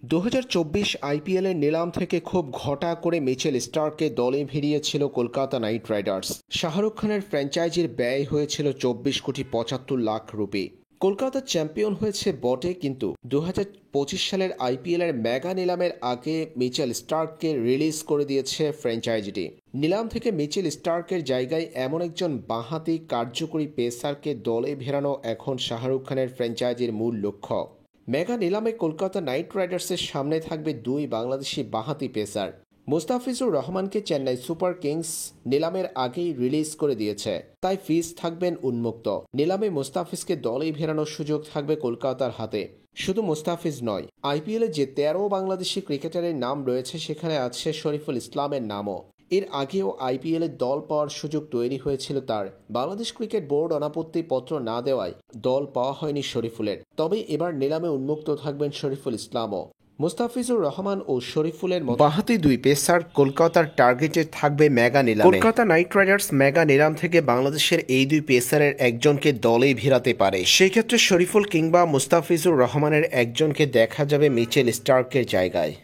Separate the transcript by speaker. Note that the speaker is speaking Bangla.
Speaker 1: 2024 আইপিএলের নিলাম থেকে খুব ঘটা করে মিচেল স্টার্ককে দলে ভিড়িয়েছিল কলকাতা নাইট রাইডার্স। শাহরুখ খানের ফ্র্যাঞ্চাইজির ব্যয় হয়েছিল 24,75,00,000 রুপি। কলকাতা চ্যাম্পিয়ন হয়েছে বটে, কিন্তু 2025 সালের আইপিএলের মেগা নিলামের আগে মিচেল স্টার্ককে রিলিজ করে দিয়েছে ফ্র্যাঞ্চাইজিটি। নিলাম থেকে মিচেল স্টার্কের জায়গায় এমন একজন বাঁহাতি কার্যকরী পেসারকে দলে ভেড়ানো এখন শাহরুখ খানের ফ্র্যাঞ্চাইজির মূল লক্ষ্য। মেগা নিলামে কলকাতা নাইট রাইডার্সের সামনে থাকবে দুই বাংলাদেশি বাঁহাতি পেসার। মুস্তাফিজুর রহমানকে চেন্নাই সুপার কিংস নিলামের আগেই রিলিজ করে দিয়েছে, তাই ফিজ থাকবেন উন্মুক্ত। নিলামে মুস্তাফিজকে দলে ভেড়ানোর সুযোগ থাকবে কলকাতার হাতে। শুধু মুস্তাফিজ নয়, আইপিএলে যে 13 বাংলাদেশি ক্রিকেটারের নাম রয়েছে সেখানে আছে শরীফুল ইসলামের নামও। এর আগেও আইপিএলে দল পাওয়ার সুযোগ তৈরি হয়েছিল তার। বাংলাদেশ ক্রিকেট বোর্ড অনাপত্তি পত্র না দেওয়ায় দল পাওয়া হয়নি শরীফুলের। তবে এবার নিলামে উন্মুক্ত থাকবেন শরীফুল ইসলামও। মুস্তাফিজুর রহমান ও শরীফুলের বাঁহাতি দুই পেসার কলকাতার টার্গেটে থাকবে মেগা নিলামে। কলকাতা নাইট রাইডার্স মেগা নিলাম থেকে বাংলাদেশের এই দুই পেসারের একজনকে দলে ভিড়াতে পারে। সেই ক্ষেত্রে শরীফুল কিংবা মুস্তাফিজুর রহমানের একজনকে দেখা যাবে মিচেল স্টার্কের জায়গায়।